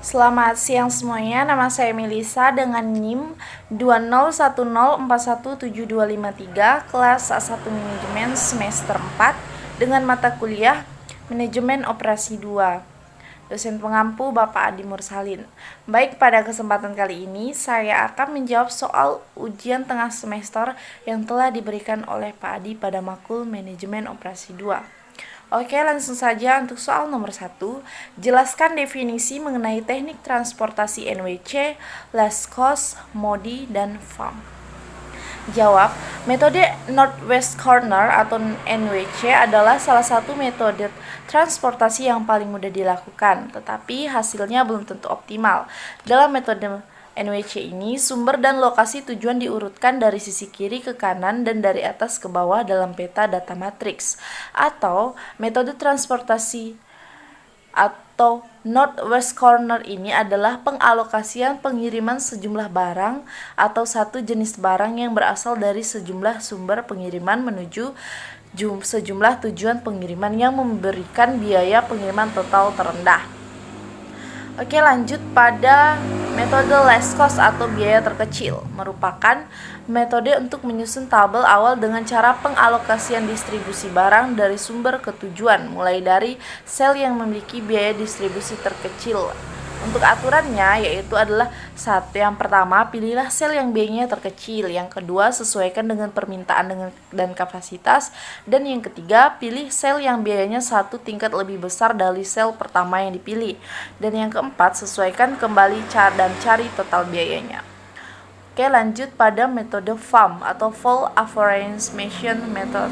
Selamat siang semuanya, nama saya Melisa dengan NIM 2010417253, kelas A1 Manajemen semester 4 dengan mata kuliah Manajemen Operasi 2. Dosen pengampu Bapak Adi Mursalin. Baik, pada kesempatan kali ini saya akan menjawab soal ujian tengah semester yang telah diberikan oleh Pak Adi pada makul Manajemen Operasi 2. Oke, langsung saja untuk soal nomor 1. Jelaskan definisi mengenai teknik transportasi NWC, last cost, MODI, dan FAM. Jawab, metode Northwest Corner atau NWC adalah salah satu metode transportasi yang paling mudah dilakukan, tetapi hasilnya belum tentu optimal. Dalam metode NWC ini, sumber dan lokasi tujuan diurutkan dari sisi kiri ke kanan dan dari atas ke bawah dalam peta data matriks. Atau metode transportasi atau Northwest Corner ini adalah pengalokasian pengiriman sejumlah barang atau satu jenis barang yang berasal dari sejumlah sumber pengiriman menuju sejumlah tujuan pengiriman yang memberikan biaya pengiriman total terendah. Oke, lanjut pada metode last cost atau biaya terkecil, merupakan metode untuk menyusun tabel awal dengan cara pengalokasian distribusi barang dari sumber ke tujuan, mulai dari sel yang memiliki biaya distribusi terkecil. Untuk aturannya yaitu adalah yang pertama, pilihlah sel yang biayanya terkecil. Yang kedua, sesuaikan dengan permintaan dan kapasitas. Dan yang ketiga, pilih sel yang biayanya satu tingkat lebih besar dari sel pertama yang dipilih. Dan yang keempat, sesuaikan kembali dan cari total biayanya. Oke, lanjut pada metode FAM atau Full Approximation Method.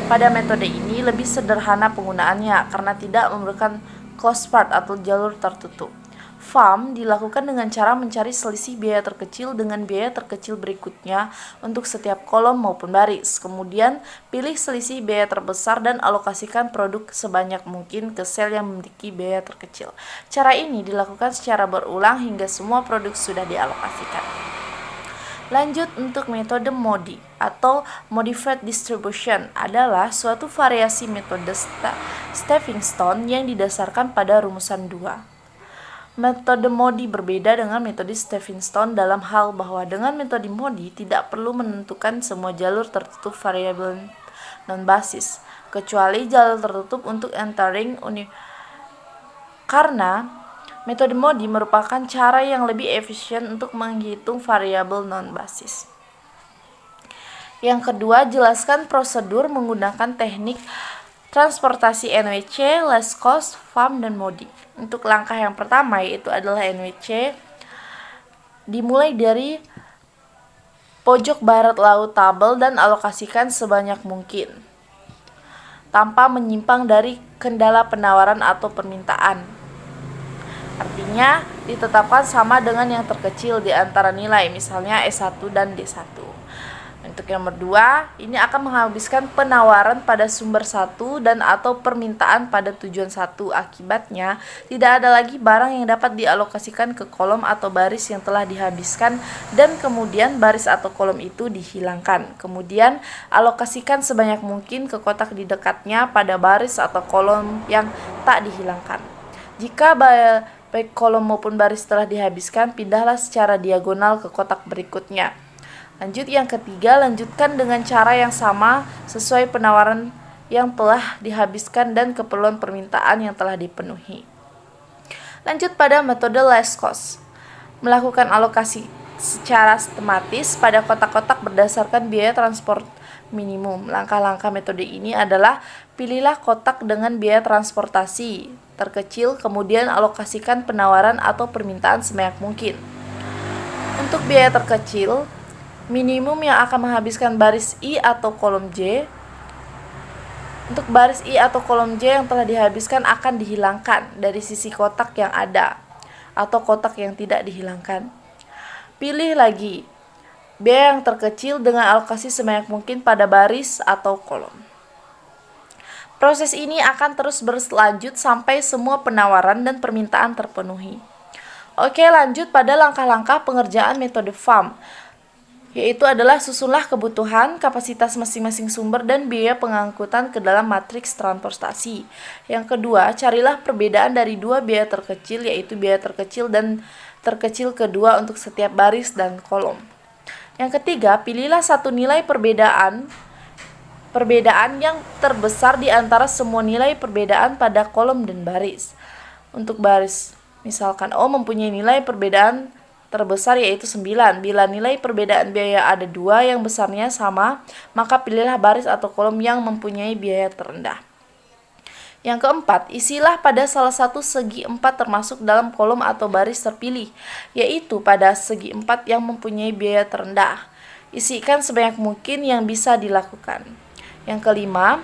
Pada metode ini lebih sederhana penggunaannya karena tidak memerlukan closed path atau jalur tertutup. FAM dilakukan dengan cara mencari selisih biaya terkecil dengan biaya terkecil berikutnya untuk setiap kolom maupun baris. Kemudian, pilih selisih biaya terbesar dan alokasikan produk sebanyak mungkin ke sel yang memiliki biaya terkecil. Cara ini dilakukan secara berulang hingga semua produk sudah dialokasikan. Lanjut untuk metode MODI atau Modified Distribution adalah suatu variasi metode stepping stone yang didasarkan pada rumusan 2. Metode MODI berbeda dengan metode stepping stone dalam hal bahwa dengan metode MODI tidak perlu menentukan semua jalur tertutup variabel non-basis, kecuali jalur tertutup untuk entering karena metode MODI merupakan cara yang lebih efisien untuk menghitung variabel non-basis. Yang kedua, jelaskan prosedur menggunakan teknik transportasi NWC, last cost, FAM, dan MODI. Untuk langkah yang pertama yaitu adalah NWC, dimulai dari pojok barat laut tabel dan alokasikan sebanyak mungkin tanpa menyimpang dari kendala penawaran atau permintaan. Artinya ditetapkan sama dengan yang terkecil di antara nilai, misalnya S1 dan D1. Untuk yang kedua, ini akan menghabiskan penawaran pada sumber 1 dan atau permintaan pada tujuan 1. Akibatnya, tidak ada lagi barang yang dapat dialokasikan ke kolom atau baris yang telah dihabiskan dan kemudian baris atau kolom itu dihilangkan. Kemudian, alokasikan sebanyak mungkin ke kotak di dekatnya pada baris atau kolom yang tak dihilangkan. Jika baik kolom maupun baris telah dihabiskan, pindahlah secara diagonal ke kotak berikutnya. Lanjut yang ketiga, lanjutkan dengan cara yang sama sesuai penawaran yang telah dihabiskan dan keperluan permintaan yang telah dipenuhi. Lanjut pada metode last cost. Melakukan alokasi secara sistematis pada kotak-kotak berdasarkan biaya transport minimum. Langkah-langkah metode ini adalah pilihlah kotak dengan biaya transportasi terkecil, kemudian alokasikan penawaran atau permintaan sebanyak mungkin. Untuk biaya terkecil, minimum yang akan menghabiskan baris I atau kolom J. Untuk baris I atau kolom J yang telah dihabiskan akan dihilangkan dari sisi kotak yang ada atau kotak yang tidak dihilangkan. Pilih lagi biaya yang terkecil dengan alokasi sebanyak mungkin pada baris atau kolom. Proses ini akan terus berlanjut sampai semua penawaran dan permintaan terpenuhi. Oke, lanjut pada langkah-langkah pengerjaan metode FAM. yaitu adalah susunlah kebutuhan, kapasitas masing-masing sumber, dan biaya pengangkutan ke dalam matriks transportasi. Yang kedua, carilah perbedaan dari dua biaya terkecil, yaitu biaya terkecil dan terkecil kedua untuk setiap baris dan kolom. Yang ketiga, pilihlah satu nilai perbedaan yang terbesar di antara semua nilai perbedaan pada kolom dan baris. Untuk baris, misalkan O mempunyai nilai perbedaan terbesar yaitu 9. Bila nilai perbedaan biaya ada dua yang besarnya sama, maka pilihlah baris atau kolom yang mempunyai biaya terendah. Yang keempat, isilah pada salah satu segi 4 termasuk dalam kolom atau baris terpilih, yaitu pada segi 4 yang mempunyai biaya terendah. Isikan sebanyak mungkin yang bisa dilakukan. Yang kelima,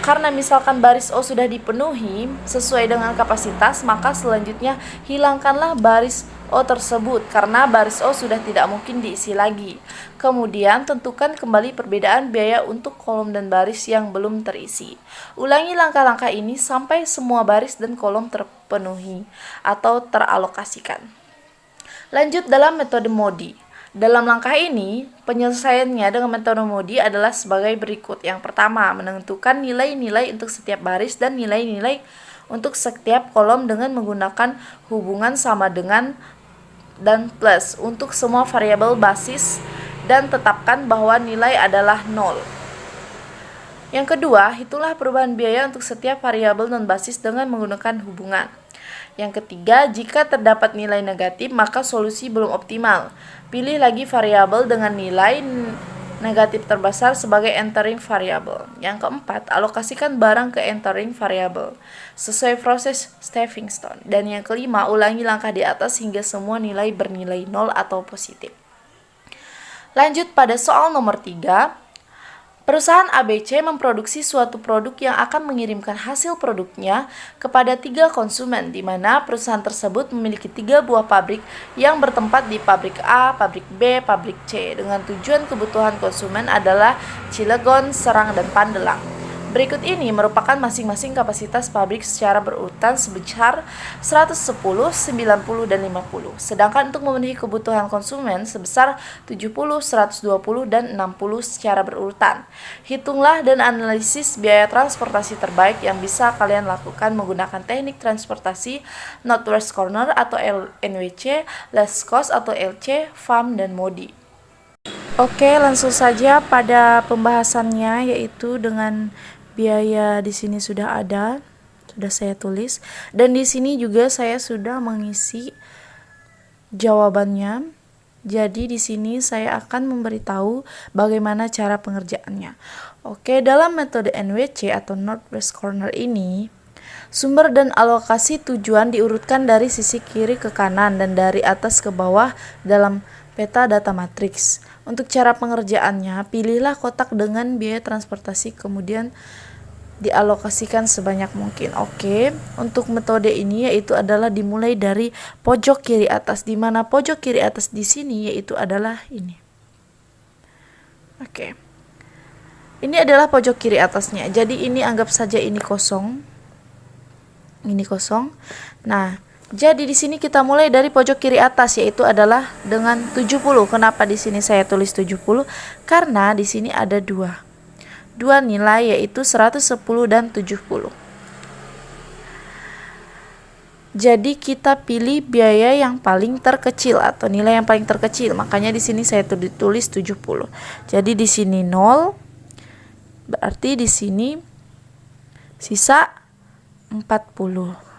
karena misalkan baris O sudah dipenuhi sesuai dengan kapasitas, maka selanjutnya hilangkanlah baris O tersebut karena baris O sudah tidak mungkin diisi lagi. Kemudian tentukan kembali perbedaan biaya untuk kolom dan baris yang belum terisi. Ulangi langkah-langkah ini sampai semua baris dan kolom terpenuhi atau teralokasikan. Lanjut dalam metode MODI. Dalam langkah ini, penyelesaiannya dengan metode MODI adalah sebagai berikut. Yang pertama, menentukan nilai-nilai untuk setiap baris dan nilai-nilai untuk setiap kolom dengan menggunakan hubungan sama dengan dan plus untuk semua variabel basis dan tetapkan bahwa nilai adalah 0. Yang kedua, hitunglah perubahan biaya untuk setiap variabel non-basis dengan menggunakan hubungan. Yang ketiga, jika terdapat nilai negatif, maka solusi belum optimal. Pilih lagi variabel dengan nilai negatif terbesar sebagai entering variabel. Yang keempat, alokasikan barang ke entering variabel sesuai proses stepping stone. Dan yang kelima, ulangi langkah di atas hingga semua nilai bernilai 0 atau positif. Lanjut pada soal nomor 3. Perusahaan ABC memproduksi suatu produk yang akan mengirimkan hasil produknya kepada 3 konsumen, di mana perusahaan tersebut memiliki 3 buah pabrik yang bertempat di pabrik A, pabrik B, pabrik C, dengan tujuan kebutuhan konsumen adalah Cilegon, Serang, dan Pandelang. Berikut ini merupakan masing-masing kapasitas pabrik secara berurutan sebesar 110, 90, dan 50. Sedangkan untuk memenuhi kebutuhan konsumen sebesar 70, 120, dan 60 secara berurutan. Hitunglah dan analisis biaya transportasi terbaik yang bisa kalian lakukan menggunakan teknik transportasi Northwest Corner atau NWC, Less Cost atau LC, FAM, dan MODI. Oke, langsung saja pada pembahasannya, yaitu dengan biaya di sini sudah ada, sudah saya tulis, dan di sini juga saya sudah mengisi jawabannya. Jadi di sini saya akan memberitahu bagaimana cara pengerjaannya. Oke, dalam metode NWC atau Northwest Corner ini, sumber dan alokasi tujuan diurutkan dari sisi kiri ke kanan dan dari atas ke bawah dalam peta data matriks. Untuk cara pengerjaannya, pilihlah kotak dengan biaya transportasi kemudian dialokasikan sebanyak mungkin. Oke, untuk metode ini yaitu adalah dimulai dari pojok kiri atas, di mana pojok kiri atas di sini yaitu adalah ini. Oke. Ini adalah pojok kiri atasnya. Jadi ini anggap saja ini kosong. Ini kosong. Nah, jadi di sini kita mulai dari pojok kiri atas yaitu adalah dengan 70. Kenapa di sini saya tulis 70? Karena di sini ada dua nilai yaitu 110 dan 70. Jadi kita pilih biaya yang paling terkecil atau nilai yang paling terkecil. Makanya di sini saya tulis 70. Jadi di sini 0. Berarti di sini sisa 40.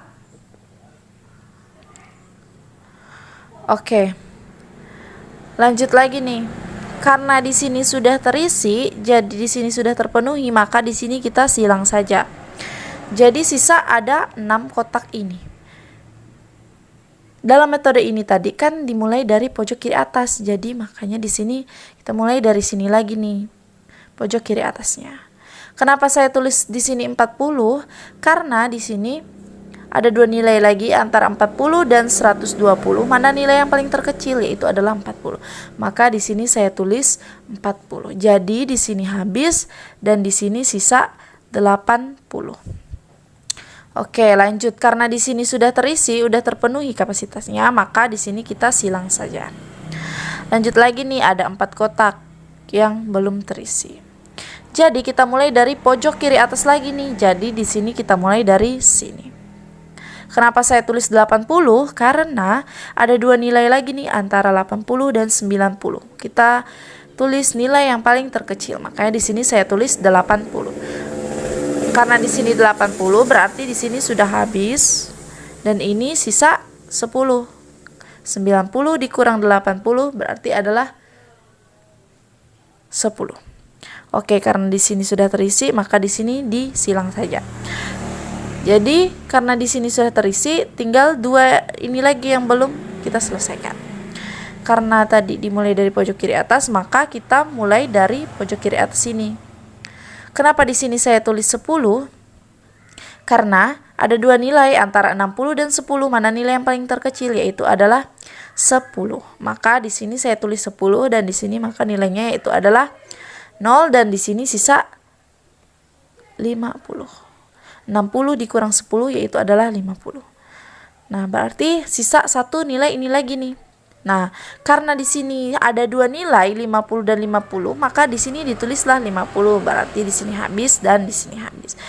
Oke. Lanjut lagi nih. Karena di sini sudah terisi, jadi di sini sudah terpenuhi, maka di sini kita silang saja. Jadi sisa ada 6 kotak ini. Dalam metode ini tadi kan dimulai dari pojok kiri atas. Jadi makanya di sini kita mulai dari sini lagi nih. Pojok kiri atasnya. Kenapa saya tulis di sini 40? Karena di sini ada dua nilai lagi antara 40 dan 120. Mana nilai yang paling terkecil yaitu adalah 40. Maka di sini saya tulis 40. Jadi di sini habis dan di sini sisa 80. Oke, lanjut. Karena di sini sudah terisi, sudah terpenuhi kapasitasnya, maka di sini kita silang saja. Lanjut lagi nih, ada 4 kotak yang belum terisi. Jadi kita mulai dari pojok kiri atas lagi nih. Jadi di sini kita mulai dari sini. Kenapa saya tulis 80? Karena ada dua nilai lagi nih antara 80 dan 90. Kita tulis nilai yang paling terkecil. Makanya di sini saya tulis 80. Karena di sini 80 berarti di sini sudah habis dan ini sisa 10. 90 dikurang 80 berarti adalah 10. Oke, karena di sini sudah terisi, maka di sini disilang saja. Jadi, karena di sini sudah terisi, tinggal dua ini lagi yang belum kita selesaikan. Karena tadi dimulai dari pojok kiri atas, maka kita mulai dari pojok kiri atas ini. Kenapa di sini saya tulis 10? Karena ada dua nilai antara 60 dan 10, mana nilai yang paling terkecil, yaitu adalah 10. Maka di sini saya tulis 10 dan di sini maka nilainya yaitu adalah 0 dan di sini sisa 50. 60 dikurang 10 yaitu adalah 50. Nah, berarti sisa satu nilai ini lagi nih. Nah, karena di sini ada dua nilai 50 dan 50, maka di sini ditulislah 50. Berarti di sini habis dan di sini habis.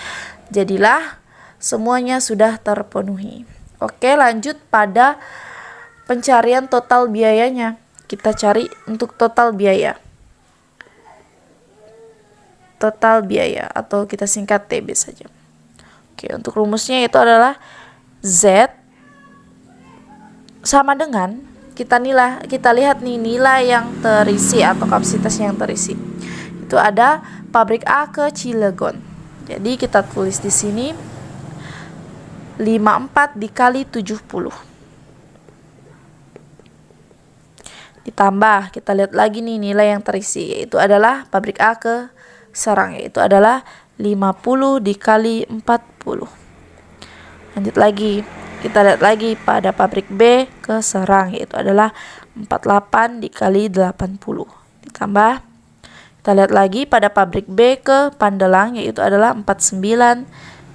Jadilah semuanya sudah terpenuhi. Oke, lanjut pada pencarian total biayanya. Kita cari untuk total biaya. Total biaya atau kita singkat TB saja. Oke, untuk rumusnya itu adalah Z sama dengan kita lihat nih nilai yang terisi atau kapasitas yang terisi. Itu ada pabrik A ke Cilegon. Jadi kita tulis di sini 54 dikali 70. Ditambah kita lihat lagi nih nilai yang terisi, yaitu adalah pabrik A ke Serang, yaitu adalah 50 dikali 40. Lanjut lagi, kita lihat lagi pada pabrik B ke Serang, yaitu adalah 48 dikali 80. Ditambah, kita lihat lagi pada pabrik B ke Pandelang, yaitu adalah 49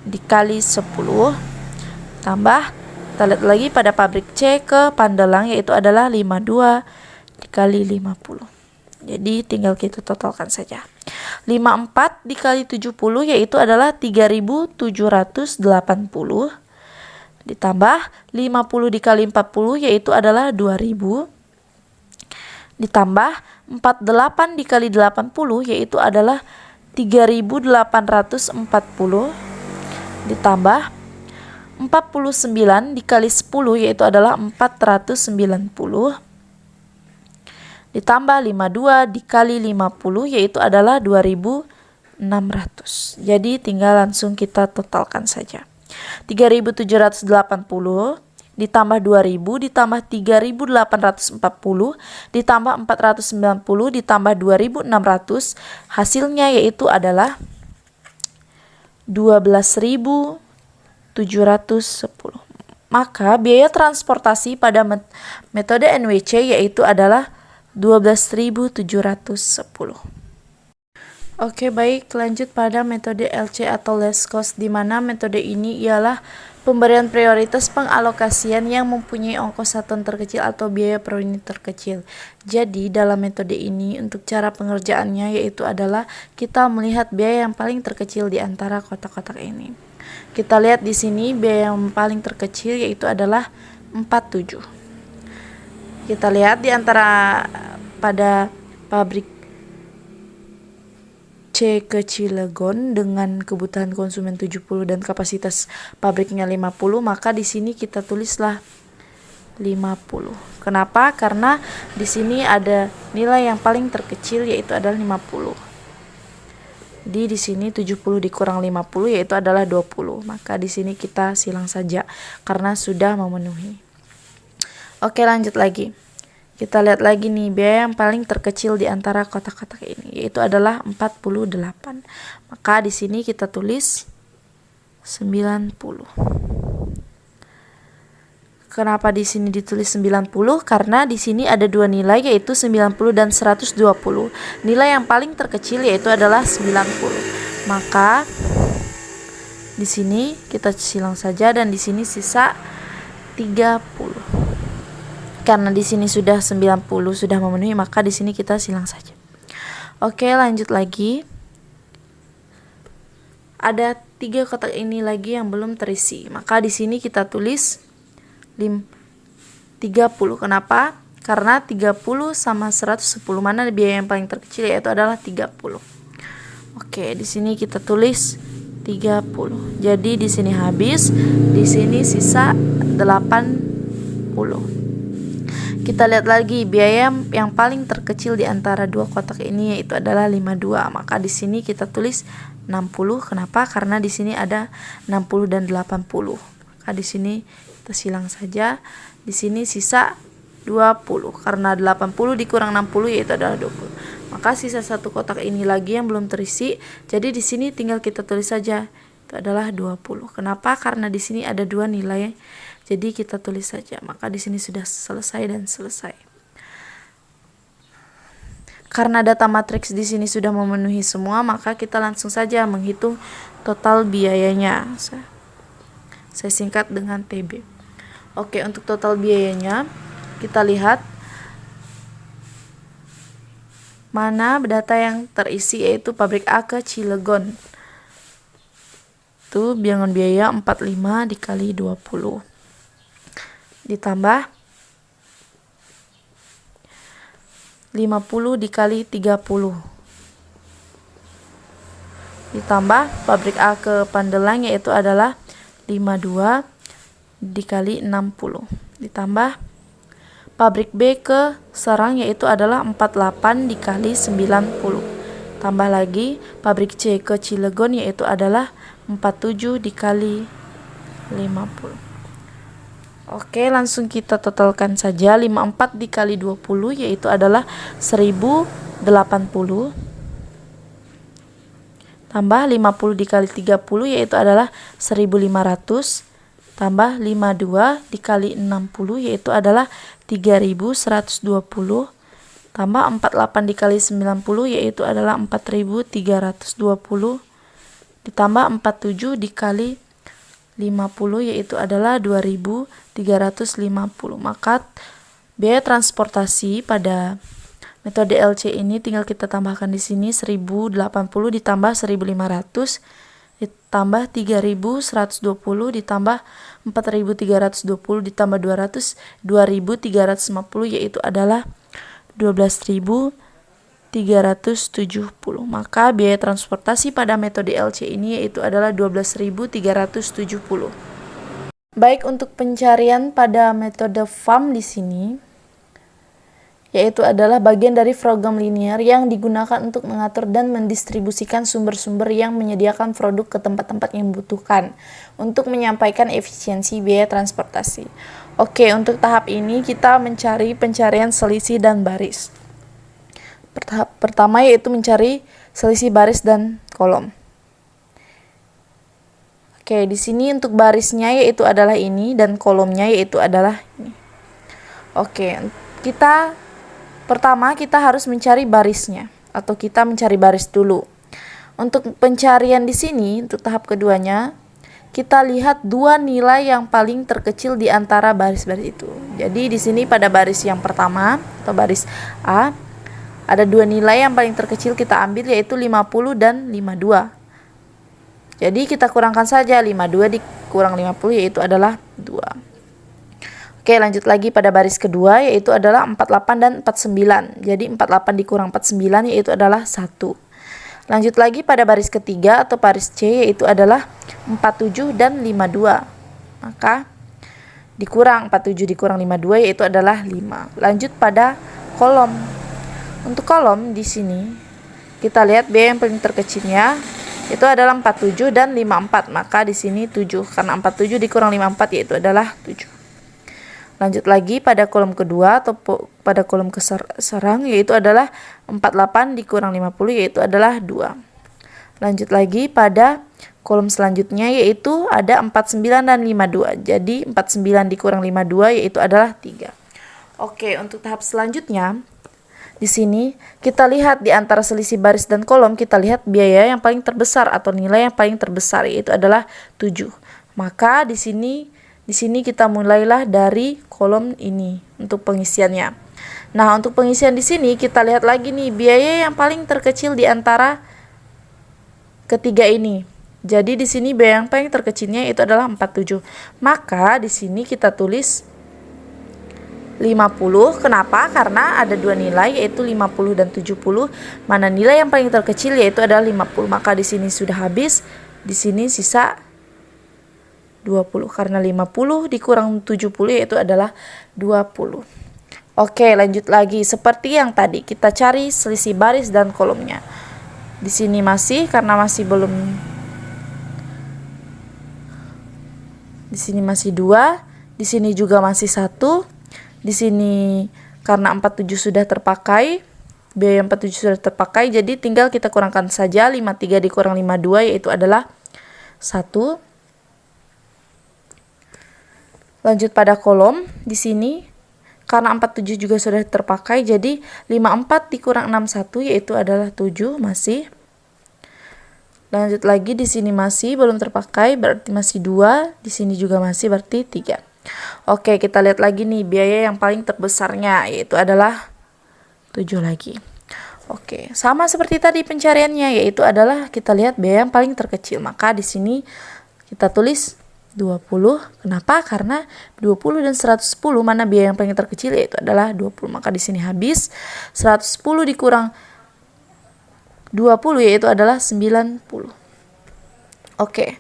dikali 10. Tambah, kita lihat lagi pada pabrik C ke Pandelang, yaitu adalah 52 dikali 50. Jadi tinggal kita totalkan saja. 54 dikali 70 yaitu adalah 3780. Ditambah 50 dikali 40 yaitu adalah 2000. Ditambah 48 dikali 80 yaitu adalah 3840. Ditambah 49 dikali 10 yaitu adalah 490. Ditambah 52 dikali 50 yaitu adalah 2600. Jadi tinggal langsung kita totalkan saja. 3780 ditambah 2000 ditambah 3840 ditambah 490 ditambah 2600, hasilnya yaitu adalah 12.710. Maka biaya transportasi pada metode NWC yaitu adalah 12.710. Oke, baik, lanjut pada metode LC atau less cost, di mana metode ini ialah pemberian prioritas pengalokasian yang mempunyai ongkos satuan terkecil atau biaya per unit terkecil. Jadi dalam metode ini untuk cara pengerjaannya yaitu adalah kita melihat biaya yang paling terkecil di antara kotak-kotak ini. Kita lihat di sini biaya yang paling terkecil yaitu adalah 47. Kita lihat di antara pada pabrik C ke Cilegon dengan kebutuhan konsumen 70 dan kapasitas pabriknya 50, maka di sini kita tulislah 50. Kenapa? Karena di sini ada nilai yang paling terkecil yaitu adalah 50. Di sini 70 dikurang 50 yaitu adalah 20. Maka di sini kita silang saja karena sudah memenuhi. Oke, lanjut lagi. Kita lihat lagi nih biaya yang paling terkecil di antara kotak-kotak ini yaitu adalah 48. Maka di sini kita tulis 90. Kenapa di sini ditulis 90? Karena di sini ada dua nilai yaitu 90 dan 120. Nilai yang paling terkecil yaitu adalah 90. Maka di sini kita silang saja dan di sini sisa 30. Karena di sini sudah 90 sudah memenuhi, maka di sini kita silang saja. Oke, lanjut lagi. Ada 3 kotak ini lagi yang belum terisi. Maka di sini kita tulis 30. Kenapa? Karena 30 sama 110, mana biaya yang paling terkecil, yaitu adalah 30. Oke, di sini kita tulis 30. Jadi di sini habis, di sini sisa 80. Kita lihat lagi biaya yang paling terkecil di antara 2 kotak ini, yaitu adalah 52. Maka di sini kita tulis 60. Kenapa? Karena di sini ada 60 dan 80. Maka di sini kita silang saja. Di sini sisa 20. Karena 80 dikurang 60 yaitu adalah 20. Maka sisa 1 kotak ini lagi yang belum terisi. Jadi di sini tinggal kita tulis saja, itu adalah 20. Kenapa? Karena di sini ada 2 nilai. Jadi kita tulis saja. Maka di sini sudah selesai dan selesai. Karena data matriks di sini sudah memenuhi semua, maka kita langsung saja menghitung total biayanya. Saya singkat dengan TB. Oke, untuk total biayanya kita lihat mana data yang terisi, yaitu pabrik A ke Cilegon. Itu dengan biaya 45 dikali 20. Ditambah 50 dikali 30. Ditambah pabrik A ke Pandelang, yaitu adalah 52 dikali 60. Ditambah pabrik B ke Serang, yaitu adalah 48 dikali 90. Tambah lagi pabrik C ke Cilegon, yaitu adalah 47 dikali 50. Oke, langsung kita totalkan saja. 54 dikali 20 yaitu adalah 1080. Tambah 50 dikali 30 yaitu adalah 1500. Tambah 52 dikali 60 yaitu adalah 3120. Tambah 48 dikali 90 yaitu adalah 4320. Ditambah 47 dikali 50 yaitu adalah 2350. Maka biaya transportasi pada metode LC ini tinggal kita tambahkan di sini 1080 ditambah 1500 ditambah 3120 ditambah 4320 ditambah 200 2350 yaitu adalah 12.370. Maka biaya transportasi pada metode LC ini yaitu adalah 12.370. Baik, untuk pencarian pada metode FAM di sini yaitu adalah bagian dari program linear yang digunakan untuk mengatur dan mendistribusikan sumber-sumber yang menyediakan produk ke tempat-tempat yang membutuhkan untuk menyampaikan efisiensi biaya transportasi. Oke, untuk tahap ini kita mencari pencarian selisih dan baris. Tahap pertama yaitu mencari selisih baris dan kolom. Oke, di sini untuk barisnya yaitu adalah ini dan kolomnya yaitu adalah ini. Oke, pertama kita harus mencari barisnya atau kita mencari baris dulu. Untuk pencarian di sini untuk tahap keduanya kita lihat 2 nilai yang paling terkecil di antara baris-baris itu. Jadi di sini pada baris yang pertama atau baris A ada 2 nilai yang paling terkecil kita ambil yaitu 50 dan 52. Jadi kita kurangkan saja 52 dikurang 50 yaitu adalah 2. Oke, lanjut lagi pada baris kedua yaitu adalah 48 dan 49. Jadi 48 dikurang 49 yaitu adalah 1. Lanjut lagi pada baris ketiga atau baris C yaitu adalah 47 dan 52. Maka dikurang 47 dikurang 52 yaitu adalah 5. Lanjut pada kolom. Untuk kolom di sini kita lihat biaya yang paling terkecilnya itu adalah 47 dan 54. Maka di sini 7 karena 47 dikurang 54 yaitu adalah 7. Lanjut lagi pada kolom kedua atau pada kolom keserang yaitu adalah 48 dikurang 50 yaitu adalah 2. Lanjut lagi pada kolom selanjutnya yaitu ada 49 dan 52. Jadi 49 dikurang 52 yaitu adalah 3. Oke, untuk tahap selanjutnya di sini kita lihat di antara selisih baris dan kolom kita lihat biaya yang paling terbesar atau nilai yang paling terbesar yaitu adalah 7. Maka di sini Di sini kita mulailah dari kolom ini untuk pengisiannya. Nah, untuk pengisian di sini kita lihat lagi nih biaya yang paling terkecil di antara ketiga ini. Jadi di sini biaya yang paling terkecilnya itu adalah 47. Maka di sini kita tulis 50. Kenapa? Karena ada dua nilai yaitu 50 dan 70. Mana nilai yang paling terkecil yaitu adalah 50. Maka di sini sudah habis. Di sini sisa 20 karena 50 dikurang 70 yaitu adalah 20. Oke, lanjut lagi seperti yang tadi kita cari selisih baris dan kolomnya. Di sini masih karena masih belum. Di sini masih 2, di sini juga masih 1. Di sini karena 47 sudah terpakai, biaya 47 sudah terpakai, jadi tinggal kita kurangkan saja 53 dikurang 52 yaitu adalah 1. Lanjut pada kolom di sini karena 47 juga sudah terpakai, jadi 54 dikurang 61 yaitu adalah 7 masih. Lanjut lagi di sini masih belum terpakai berarti masih 2, di sini juga masih berarti 3. Oke, kita lihat lagi nih biaya yang paling terbesarnya yaitu adalah 7 lagi. Oke, sama seperti tadi pencariannya yaitu adalah kita lihat biaya yang paling terkecil. Maka di sini kita tulis 20. Kenapa? Karena 20 dan 110 mana biaya yang paling terkecil yaitu adalah 20. Maka di sini habis 110 dikurang 20 yaitu adalah 90. Oke.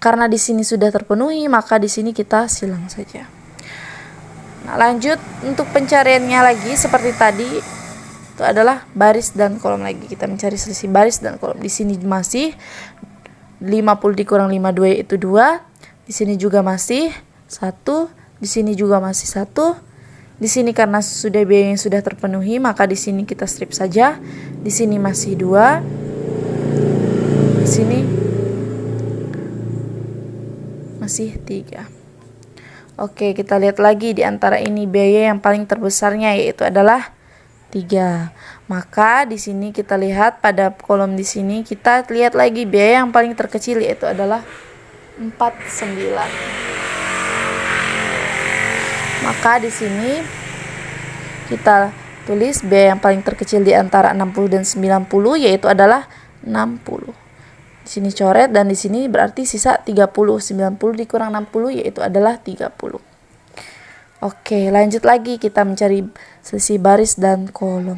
Karena di sini sudah terpenuhi, maka di sini kita silang saja. Nah, lanjut untuk pencariannya lagi seperti tadi itu adalah baris dan kolom lagi. Kita mencari selisih baris dan kolom. Di sini masih 50 dikurang 52 yaitu 2. Di sini juga masih 1. Di sini juga masih 1. Di sini karena sudah biaya yang sudah terpenuhi, maka di sini kita strip saja. Di sini masih 2. Di sini masih 3. Oke, kita lihat lagi di antara ini biaya yang paling terbesarnya yaitu adalah 3. Maka di sini kita lihat pada kolom di sini kita lihat lagi biaya yang paling terkecil yaitu adalah 49. Maka di sini kita tulis biaya yang paling terkecil di antara 60 dan 90 yaitu adalah 60. Di sini coret dan di sini berarti sisa 30. 90 dikurang 60 yaitu adalah 30. Oke, lanjut lagi kita mencari selisih baris dan kolom.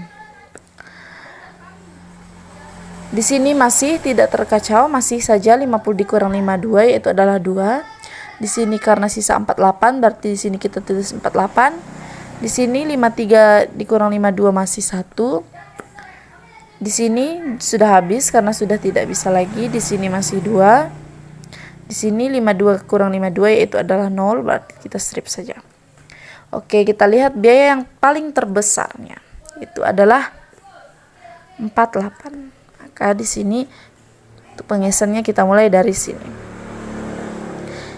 Di sini masih tidak terkacau, masih saja 50 dikurang 52 yaitu adalah 2. Di sini karena sisa 48 berarti di sini kita tulis 48. Di sini 53 dikurang 52 masih 1. Di sini sudah habis karena sudah tidak bisa lagi. Di sini masih 2. Di sini 52 kurang 52 yaitu adalah 0, berarti kita strip saja. Oke, kita lihat biaya yang paling terbesarnya itu adalah 48. Maka di sini untuk pengesannya kita mulai dari sini.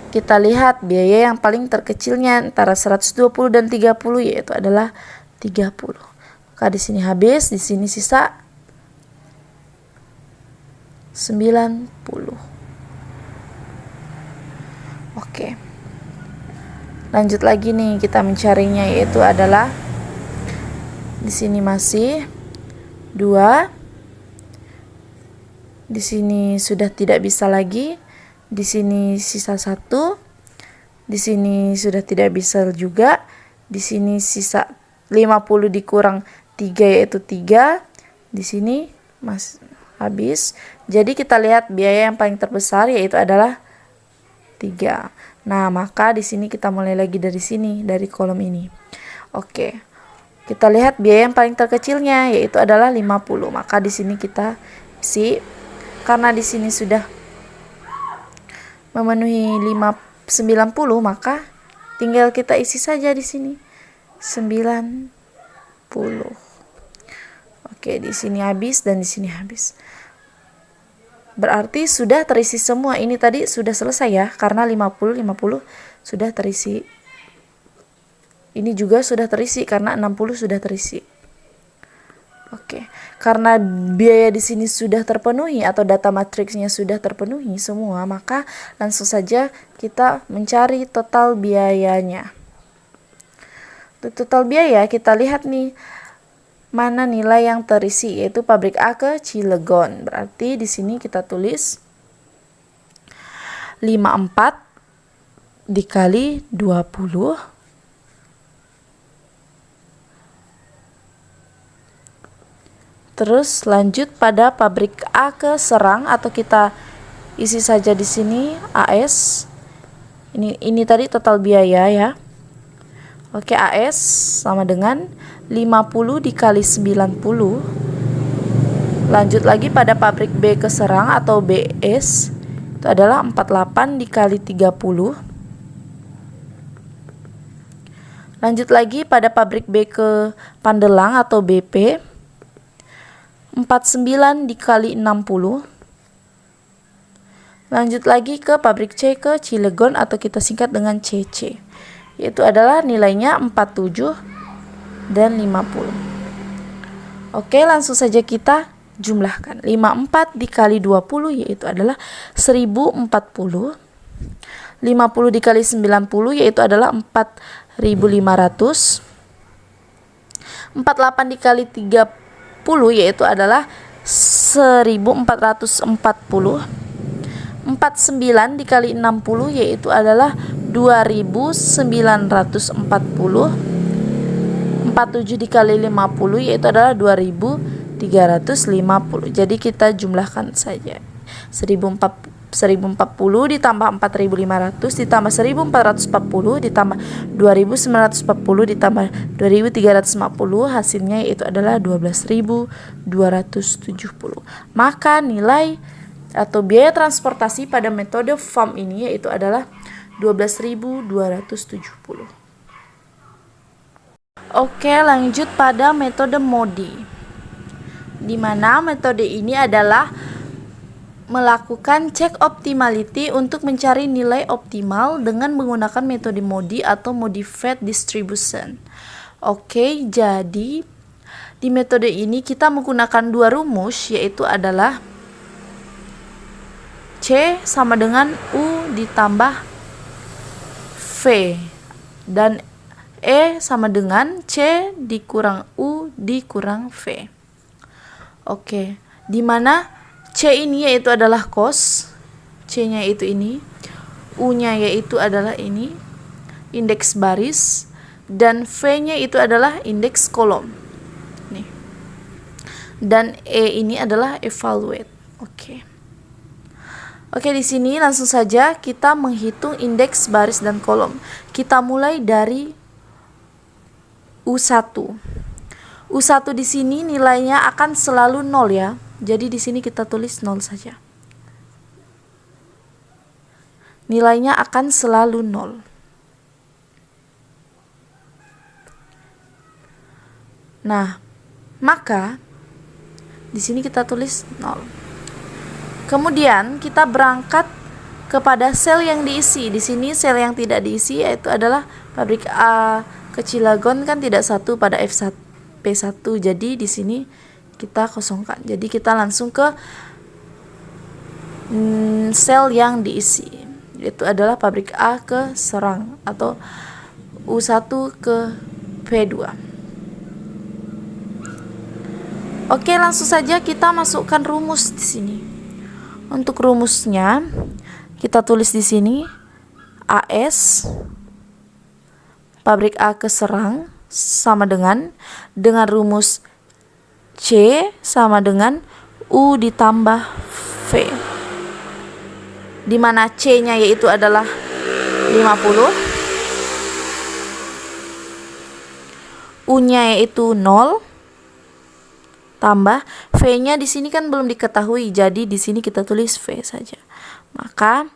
Kita lihat biaya yang paling terkecilnya antara 120 dan 30 yaitu adalah 30. Maka di sini habis, di sini sisa 90. Oke. Lanjut lagi nih kita mencarinya yaitu adalah di sini masih 2. Di sini sudah tidak bisa lagi. Di sini sisa 1. Di sini sudah tidak bisa juga. Di sini sisa 50 dikurang 3 yaitu 3. Di sini masih habis. Jadi kita lihat biaya yang paling terbesar yaitu adalah 3. Nah, maka di sini kita mulai lagi dari sini, dari kolom ini. Oke. Kita lihat biaya yang paling terkecilnya yaitu adalah 50. Maka di sini kita isi karena di sini sudah memenuhi 90, maka tinggal kita isi saja di sini 90. Oke, di sini habis dan di sini habis. Berarti sudah terisi semua. Ini tadi sudah selesai ya, karena 50 sudah terisi. Ini juga sudah terisi karena 60 sudah terisi. Oke, karena biaya di sini sudah terpenuhi atau data matriksnya sudah terpenuhi semua, maka langsung saja kita mencari total biayanya. Untuk total biaya kita lihat nih mana nilai yang terisi, yaitu pabrik A ke Cilegon. Berarti di sini kita tulis 54 dikali 20 terus lanjut pada pabrik A ke Serang, atau kita isi saja di sini AS. Ini tadi total biaya ya. Oke, AS sama dengan 50 dikali 90. Lanjut lagi pada pabrik B ke Serang atau BS, itu adalah 48 dikali 30. Lanjut lagi pada pabrik B ke Pandelang atau BP, 49 dikali 60. Lanjut lagi ke pabrik C ke Cilegon atau kita singkat dengan CC, yaitu adalah nilainya 47 dan 50. Oke, langsung saja kita jumlahkan. 54 dikali 20 yaitu adalah 1040. 50 dikali 90 yaitu adalah 4500. 48 dikali 30 yaitu adalah 1440. 49 dikali 60 yaitu adalah 2940. 47 dikali 50 yaitu adalah 2350. Jadi kita jumlahkan saja. 1040 ditambah 4500 ditambah 1440 ditambah 2940 ditambah 2350, hasilnya yaitu adalah 12.270. Maka nilai atau biaya transportasi pada metode FAM ini yaitu adalah 12.270. Oke, lanjut pada metode MODI, di mana metode ini adalah melakukan cek optimality untuk mencari nilai optimal dengan menggunakan metode MODI atau Modified Distribution. Oke, jadi di metode ini kita menggunakan dua rumus, yaitu adalah C sama dengan U ditambah V dan E sama dengan C dikurang U dikurang V. Oke, di mana C ini yaitu adalah cost, C-nya yaitu ini, U-nya yaitu adalah ini, indeks baris, dan V-nya itu adalah indeks kolom. Nih. Dan E ini adalah evaluate. Oke, di sini langsung saja kita menghitung indeks baris dan kolom. Kita mulai dari U1. U1 di sini nilainya akan selalu 0 ya. Jadi di sini kita tulis 0 saja. Nilainya akan selalu 0. Nah, maka di sini kita tulis 0. Kemudian kita berangkat kepada sel yang diisi. Di sini sel yang tidak diisi yaitu adalah pabrik A ke Cilegon kan tidak satu pada F1 P1. Jadi di sini kita kosongkan. Jadi kita langsung ke sel yang diisi, yaitu adalah pabrik A ke Serang atau U1 ke P2. Oke, langsung saja kita masukkan rumus di sini. Untuk rumusnya kita tulis di sini AS pabrik A ke Serang sama dengan rumus C sama dengan U ditambah V, di mana C-nya yaitu adalah 50, U-nya yaitu 0, tambah V-nya di sini kan belum diketahui, jadi di sini kita tulis V saja. Maka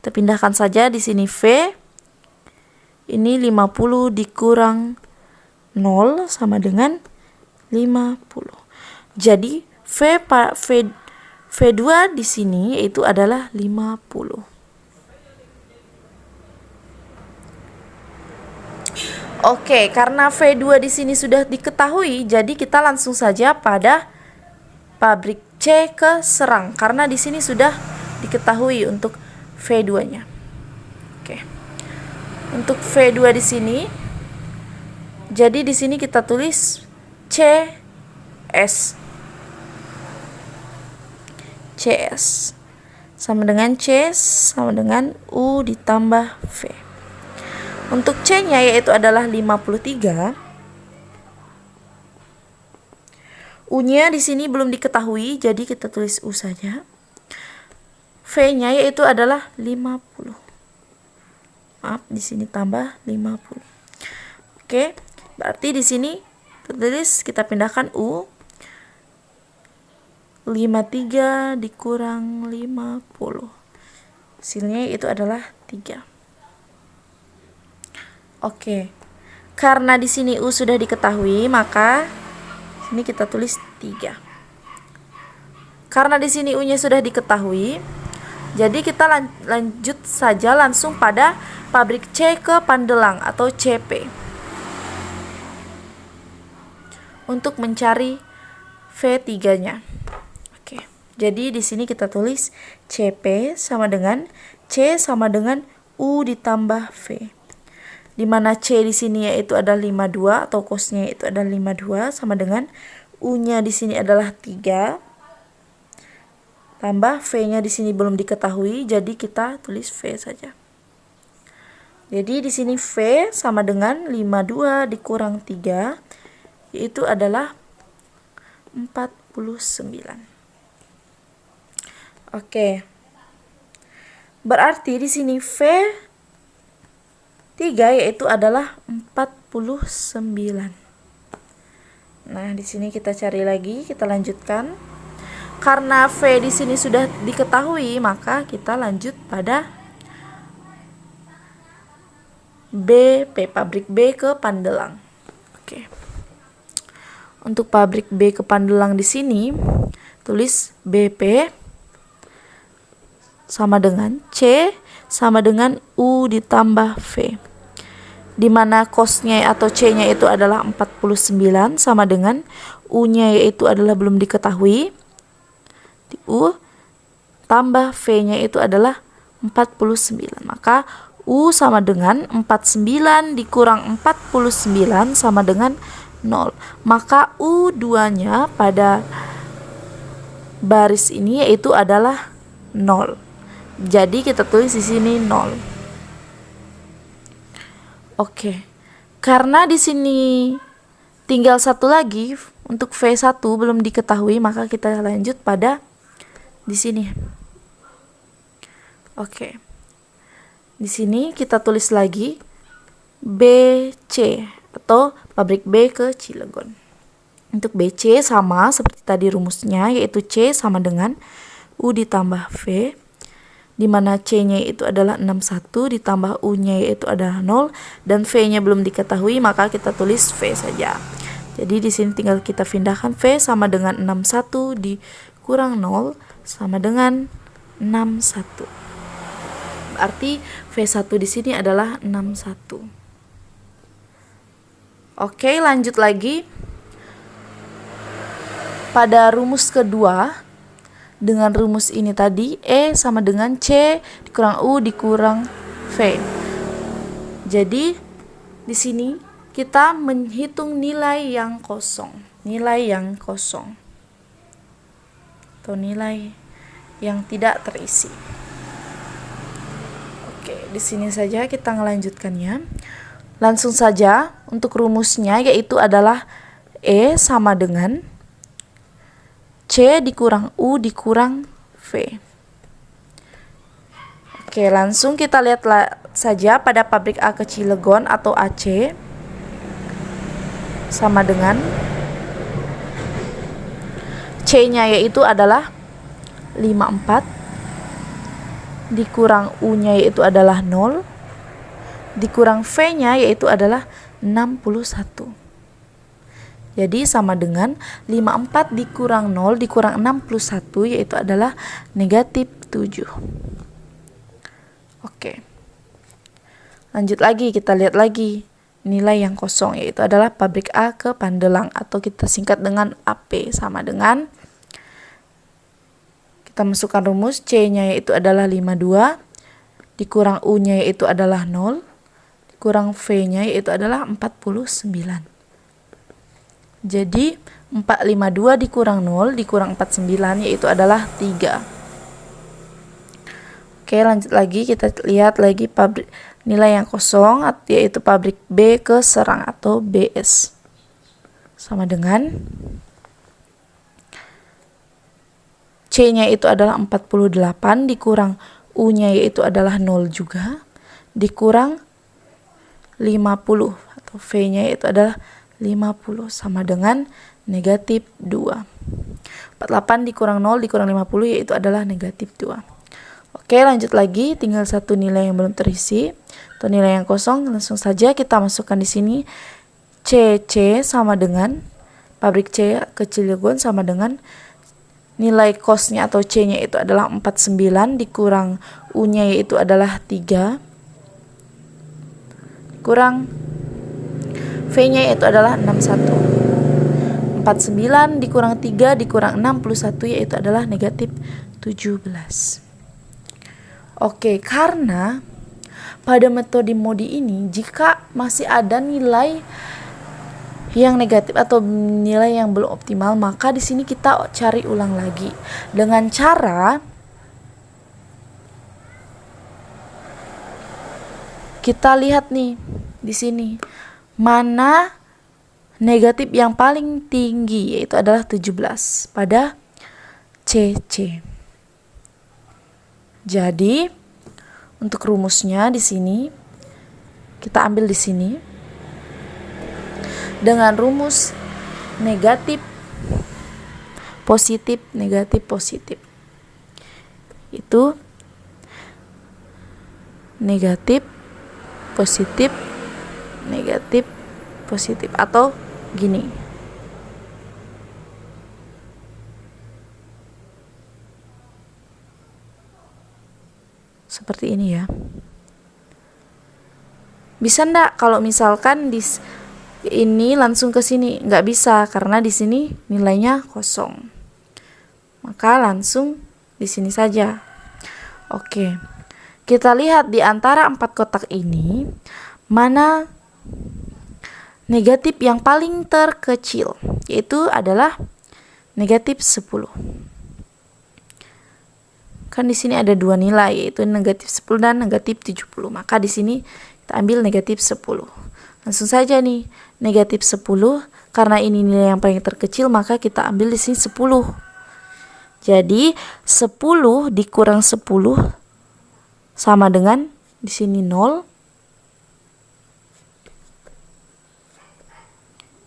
kita pindahkan saja di sini V. Ini 50 dikurang 0 sama dengan 50. Jadi V2 di sini yaitu adalah 50. Oke, karena V2 di sini sudah diketahui, jadi kita langsung saja pada pabrik C ke Serang karena di sini sudah diketahui untuk V2-nya. Oke. Untuk V2 di sini, jadi di sini kita tulis CS. CS sama dengan C sama dengan U ditambah V. Untuk C-nya yaitu adalah 53. U-nya di sini belum diketahui, jadi kita tulis U saja. V-nya yaitu adalah 50. Maaf, di sini tambah 50. Oke, berarti di sini tertulis kita pindahkan U. 53 dikurang 50. Hasilnya itu adalah 3. Oke. Karena di sini U sudah diketahui, maka sini kita tulis 3. Karena di sini U-nya sudah diketahui, jadi kita lanjut saja langsung pada pabrik C ke Pandelang atau CP. Untuk mencari V3-nya. Oke. Jadi di sini kita tulis CP sama dengan C sama dengan U ditambah V. Di mana C di sini yaitu adalah 52 atau cos-nya itu adalah 52 sama dengan U-nya di sini adalah 3 tambah V-nya di sini belum diketahui, jadi kita tulis V saja. Jadi di sini V sama dengan 52 dikurang 3 yaitu adalah 49. Oke. Berarti di sini V3 yaitu adalah 49. Nah, di sini kita cari lagi, kita lanjutkan. Karena V di sini sudah diketahui, maka kita lanjut pada BP, pabrik B ke Pandelang. Oke. Untuk pabrik B ke Pandelang di sini tulis BP sama dengan C sama dengan U ditambah V. Di mana cos-nya atau C-nya itu adalah 49 sama dengan U-nya yaitu adalah belum diketahui. U tambah V-nya itu adalah 49. Maka U sama dengan 49 dikurang 49 sama dengan 0. Maka U2-nya pada baris ini yaitu adalah 0. Jadi kita tulis di sini 0. Oke. Karena di sini tinggal satu lagi untuk V1 belum diketahui, maka kita lanjut pada di sini. Oke. Di sini kita tulis lagi BC atau pabrik B ke Cilegon. Untuk BC sama seperti tadi rumusnya, yaitu C sama dengan U ditambah V, di mana C-nya itu adalah 61 ditambah U-nya yaitu adalah 0 dan V-nya belum diketahui, maka kita tulis V saja. Jadi di sini tinggal kita pindahkan V sama dengan 61 dikurang 0 sama dengan 61. Berarti V1 di sini adalah 61. Oke, lanjut lagi. Pada rumus kedua, dengan rumus ini tadi, E sama dengan C dikurang U dikurang V. Jadi, di sini kita menghitung nilai yang kosong. Nilai yang kosong. Atau nilai yang tidak terisi. Oke, di sini saja kita melanjutkannya. Langsung saja untuk rumusnya yaitu adalah E sama dengan C dikurang U dikurang V. Oke, langsung kita lihat saja pada pabrik A ke Cilegon atau AC sama dengan C-nya yaitu adalah 54 dikurang U-nya yaitu adalah 0 dikurang V-nya yaitu adalah 61. Jadi sama dengan 54 dikurang 0 dikurang 61 yaitu adalah negatif 7. Oke. Lanjut lagi, kita lihat lagi nilai yang kosong, yaitu adalah pabrik A ke Pandelang, atau kita singkat dengan AP, sama dengan kita masukkan rumus, C-nya yaitu adalah 52, dikurang U-nya yaitu adalah 0, dikurang V-nya yaitu adalah 49. Jadi 452 dikurang 0 dikurang 49 yaitu adalah 3. Oke, lanjut lagi, kita lihat lagi pabrik nilai yang kosong, yaitu pabrik B ke Serang atau BS. Sama dengan C-nya itu adalah 48 dikurang U-nya yaitu adalah 0 juga, dikurang 50 atau V-nya yaitu adalah 50, sama dengan negatif 2. 48 dikurang 0 dikurang 50 yaitu adalah negatif 2. Oke, lanjut lagi, tinggal satu nilai yang belum terisi atau nilai yang kosong. Langsung saja kita masukkan di sini. CC sama dengan pabrik C ke Cilegon sama dengan nilai kosnya atau C-nya itu adalah 49 dikurang U-nya yaitu adalah 3, kurang V-nya yaitu adalah 61. 49 dikurang 3 dikurang 61 yaitu adalah negatif 17. Oke, karena pada metode modi ini jika masih ada nilai yang negatif atau nilai yang belum optimal, maka di sini kita cari ulang lagi dengan cara kita lihat nih di sini mana negatif yang paling tinggi, yaitu adalah 17 pada CC. Jadi untuk rumusnya di sini kita ambil di sini dengan rumus negatif positif negatif positif, itu negatif positif negatif positif, atau gini, seperti ini ya. Bisa ndak kalau misalkan ini langsung ke sini? Nggak bisa, karena di sini nilainya kosong. Maka langsung di sini saja. Oke, kita lihat di antara 4 kotak ini mana negatif yang paling terkecil, yaitu adalah negatif 10. Kan di sini ada 2 nilai, yaitu negatif 10 dan negatif 70. Maka di sini kita ambil negatif 10. Langsung saja nih, negatif 10, karena ini nilai yang paling terkecil, maka kita ambil di sini 10. Jadi 10 dikurang 10 sama dengan di sini 0.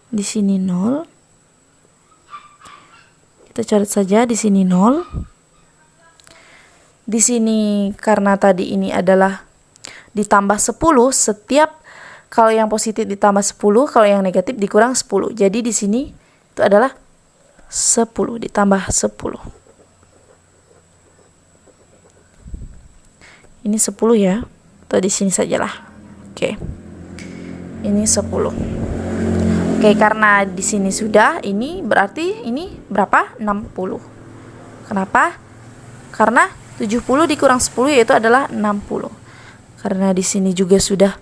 Di sini 0. Kita coret saja di sini 0. Di sini karena tadi ini adalah ditambah 10, setiap kalau yang positif ditambah 10, kalau yang negatif dikurang 10. Jadi di sini itu adalah 10 ditambah 10. Ini 10 ya. Atau di sini sajalah. Oke. Ini 10. Oke, karena di sini sudah, ini berarti ini berapa? 60. Kenapa? Karena 70 dikurang 10 yaitu adalah 60. Karena di sini juga sudah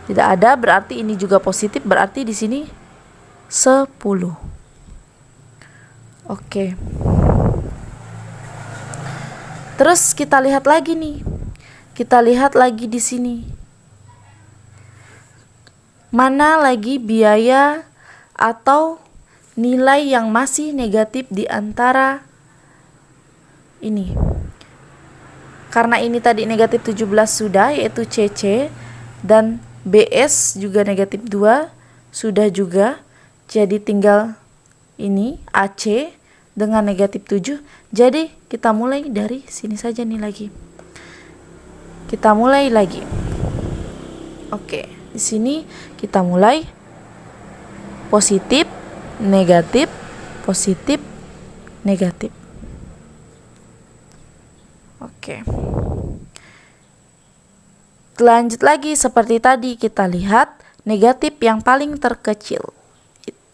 tidak ada, berarti ini juga positif, berarti di sini 10. Oke. Terus kita lihat lagi nih. Kita lihat lagi di sini. Mana lagi biaya atau nilai yang masih negatif di antara ini? Karena ini tadi negatif 17 sudah, yaitu CC, dan BS juga negatif 2 sudah juga. Jadi tinggal ini AC dengan negatif 7. Jadi kita mulai dari sini saja nih lagi. Kita mulai lagi. Oke, di sini kita mulai positif, negatif, positif, negatif. Oke. Lanjut lagi seperti tadi, kita lihat negatif yang paling terkecil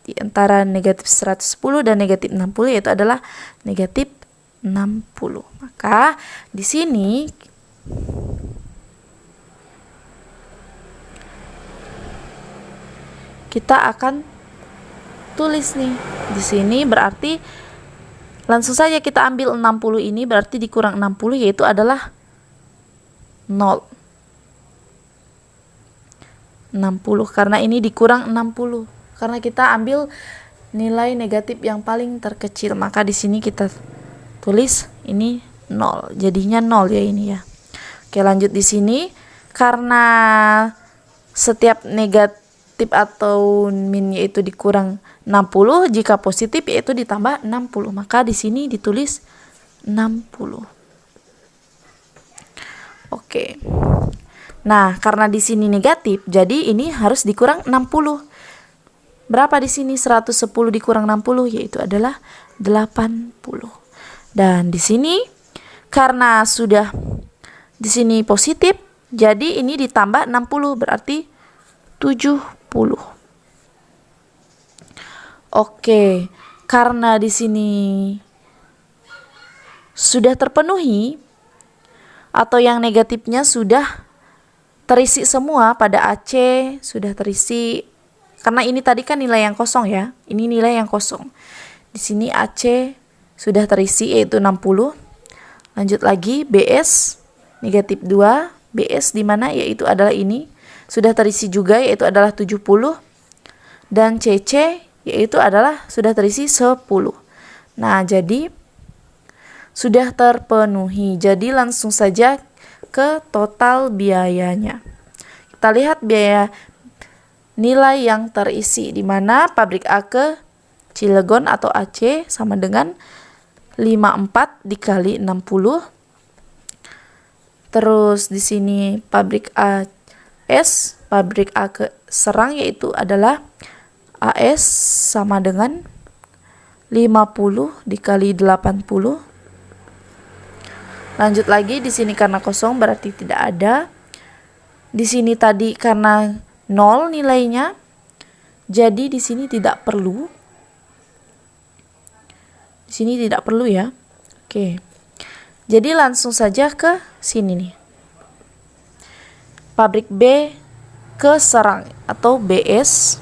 di antara negatif 110 dan negatif 60, yaitu adalah negatif 60. Maka di sini kita akan tulis nih. Di sini berarti langsung saja kita ambil 60 ini, berarti dikurang 60 yaitu adalah 0. 60 karena ini dikurang 60. Karena kita ambil nilai negatif yang paling terkecil, maka di sini kita tulis ini 0. Jadinya 0 ya ini ya. Oke, lanjut di sini karena setiap negatif atau min yaitu dikurang 60, jika positif yaitu ditambah 60. Maka di sini ditulis 60. Oke. Nah, karena di sini negatif, jadi ini harus dikurang 60. Berapa di sini? 110 dikurang 60 yaitu adalah 80. Dan di sini karena sudah di sini positif, jadi ini ditambah 60 berarti 70. Oke, karena di sini sudah terpenuhi atau yang negatifnya sudah terisi semua pada AC, sudah terisi. Karena ini tadi kan nilai yang kosong ya. Ini nilai yang kosong. Di sini AC sudah terisi yaitu 60. Lanjut lagi BS negatif 2. BS di mana yaitu adalah ini. Sudah terisi juga yaitu adalah 70. Dan CC yaitu adalah sudah terisi 10. Nah, jadi sudah terpenuhi. Jadi langsung saja ke total biayanya. Kita lihat biaya nilai yang terisi, di mana pabrik A ke Cilegon atau AC sama dengan 54 dikali 60. Terus di sini pabrik AS, pabrik A ke Serang yaitu adalah AS sama dengan 50 dikali 80. Lanjut lagi di sini karena kosong berarti tidak ada. Di sini tadi karena 0 nilainya, jadi di sini tidak perlu. Di sini tidak perlu ya. Oke. Jadi langsung saja ke sini nih. Pabrik B ke Serang atau BS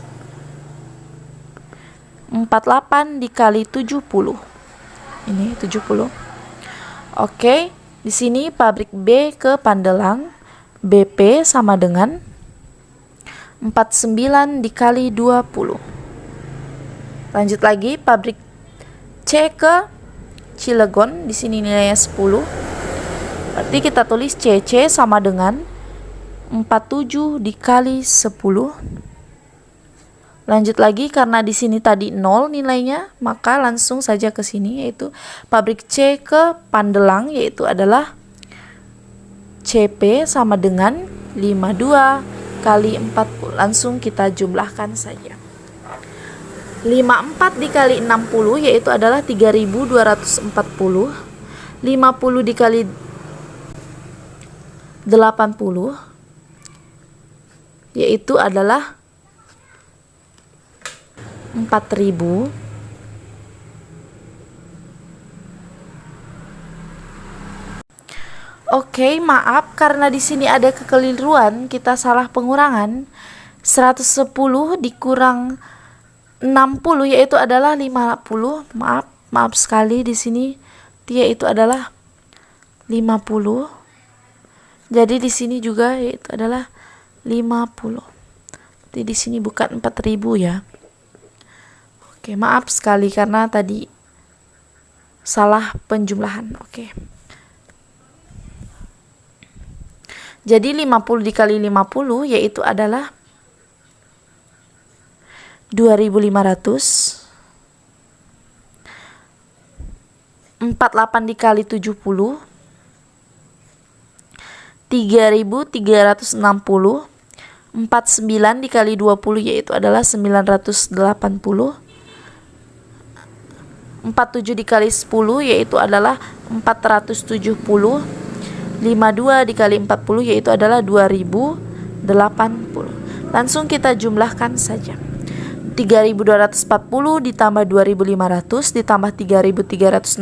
48 dikali 70. Ini 70. Oke. Di sini pabrik B ke Pandelang, BP sama dengan 49 dikali 20. Lanjut lagi pabrik C ke Cilegon, di sini nilainya 10. Berarti kita tulis CC sama dengan 47 dikali 10. Lanjut lagi karena di sini tadi 0 nilainya, maka langsung saja ke sini yaitu pabrik C ke Pandelang yaitu adalah CP sama dengan 52 kali 40. Langsung kita jumlahkan saja. 54 dikali 60 yaitu adalah 3240. 50 dikali 80 yaitu adalah 4000. Oke, maaf karena di sini ada kekeliruan, kita salah pengurangan. 110 dikurang 60 yaitu adalah 50. Maaf sekali di sini dia itu adalah 50. Jadi di sini juga yaitu adalah 50. Jadi di sini bukan 4000 ya. Oke, maaf sekali karena tadi salah penjumlahan. Oke. Jadi 50 dikali 50 yaitu adalah 2500. 48 dikali 70 3360. 49 dikali 20 yaitu adalah 980. 47 dikali 10 yaitu adalah 470. 52 dikali 40 yaitu adalah 2080. Langsung kita jumlahkan saja. 3.240 ditambah 2.500 ditambah 3.360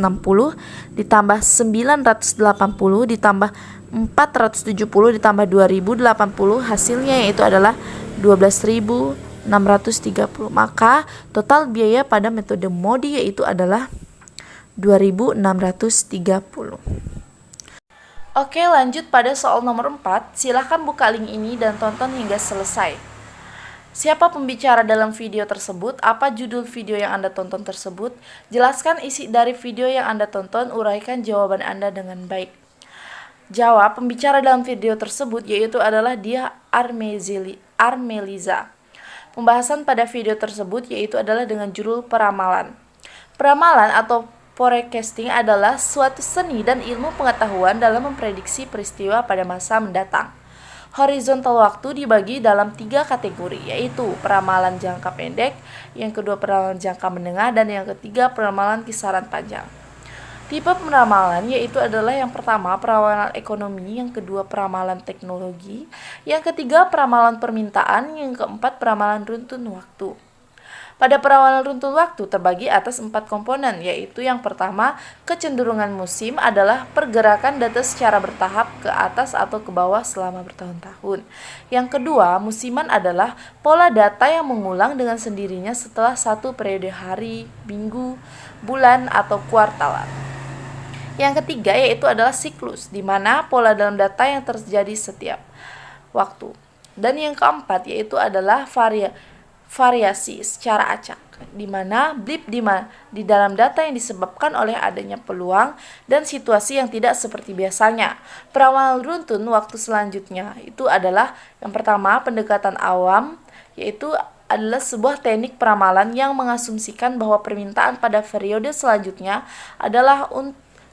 ditambah 980 ditambah 470 ditambah 2.080, hasilnya yaitu adalah 12.630. Maka total biaya pada metode MODI yaitu adalah 2.630. Oke, lanjut pada soal nomor 4. Silahkan buka link ini dan tonton hingga selesai. Siapa pembicara dalam video tersebut? Apa judul video yang Anda tonton tersebut? Jelaskan isi dari video yang Anda tonton, uraikan jawaban Anda dengan baik. Jawab, pembicara dalam video tersebut yaitu adalah Dia Armeliza. Pembahasan pada video tersebut yaitu adalah dengan judul peramalan. Peramalan atau forecasting adalah suatu seni dan ilmu pengetahuan dalam memprediksi peristiwa pada masa mendatang. Horizontal waktu dibagi dalam 3 kategori, yaitu peramalan jangka pendek, yang kedua peramalan jangka menengah, dan yang ketiga peramalan kisaran panjang. Tipe peramalan yaitu adalah yang pertama peramalan ekonomi, yang kedua peramalan teknologi, yang ketiga peramalan permintaan, yang keempat peramalan runtun waktu. Pada peramalan runtun waktu terbagi atas 4 komponen, yaitu yang pertama, kecenderungan musim adalah pergerakan data secara bertahap ke atas atau ke bawah selama bertahun-tahun. Yang kedua, musiman adalah pola data yang mengulang dengan sendirinya setelah satu periode hari, minggu, bulan, atau kuartalan. Yang ketiga yaitu adalah siklus, di mana pola dalam data yang terjadi setiap waktu. Dan yang keempat yaitu adalah variasi secara acak, di mana blip di dalam data yang disebabkan oleh adanya peluang dan situasi yang tidak seperti biasanya. Peramalan runtun waktu selanjutnya itu adalah yang pertama pendekatan awam, yaitu adalah sebuah teknik peramalan yang mengasumsikan bahwa permintaan pada periode selanjutnya adalah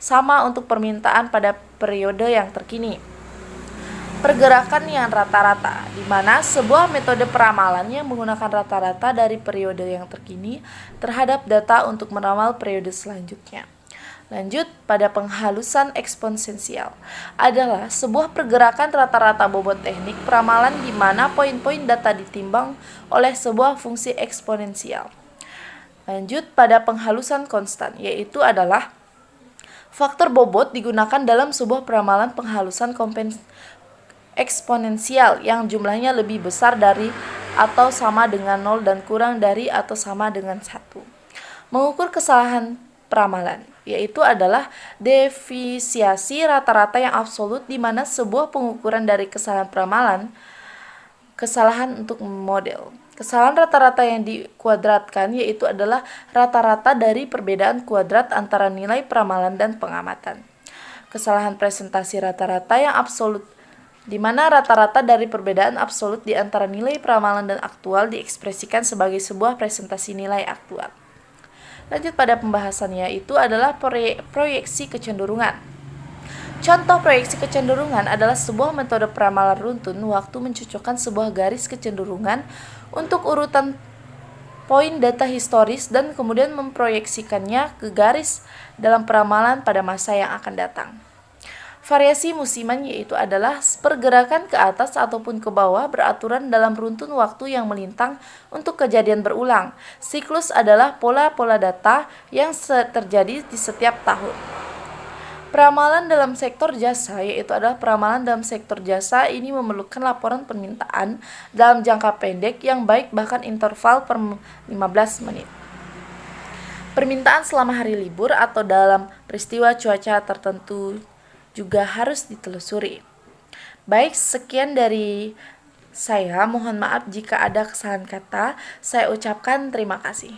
sama untuk permintaan pada periode yang terkini. Pergerakan yang rata-rata, di mana sebuah metode peramalan yang menggunakan rata-rata dari periode yang terkini terhadap data untuk meramal periode selanjutnya. Lanjut pada penghalusan eksponensial, adalah sebuah pergerakan rata-rata bobot teknik peramalan di mana poin-poin data ditimbang oleh sebuah fungsi eksponensial. Lanjut pada penghalusan konstan, yaitu adalah faktor bobot digunakan dalam sebuah peramalan penghalusan eksponensial yang jumlahnya lebih besar dari atau sama dengan 0 dan kurang dari atau sama dengan 1. Mengukur kesalahan peramalan, yaitu adalah defisiasi rata-rata yang absolut, di mana sebuah pengukuran dari kesalahan peramalan, kesalahan untuk model. Kesalahan rata-rata yang dikuadratkan yaitu adalah rata-rata dari perbedaan kuadrat antara nilai peramalan dan pengamatan. Kesalahan presentasi rata-rata yang absolut, di mana rata-rata dari perbedaan absolut di antara nilai peramalan dan aktual diekspresikan sebagai sebuah presentasi nilai aktual. Lanjut pada pembahasannya itu adalah proyeksi kecenderungan. Contoh proyeksi kecenderungan adalah sebuah metode peramalan runtun waktu mencocokkan sebuah garis kecenderungan untuk urutan poin data historis dan kemudian memproyeksikannya ke garis dalam peramalan pada masa yang akan datang. Variasi musiman yaitu adalah pergerakan ke atas ataupun ke bawah beraturan dalam runtun waktu yang melintang untuk kejadian berulang. Siklus adalah pola-pola data yang terjadi di setiap tahun. Peramalan dalam sektor jasa yaitu adalah peramalan dalam sektor jasa ini memerlukan laporan permintaan dalam jangka pendek yang baik bahkan interval per 15 menit. Permintaan selama hari libur atau dalam peristiwa cuaca tertentu juga harus ditelusuri. Baik, sekian dari saya. Mohon maaf jika ada kesalahan kata. Saya ucapkan terima kasih.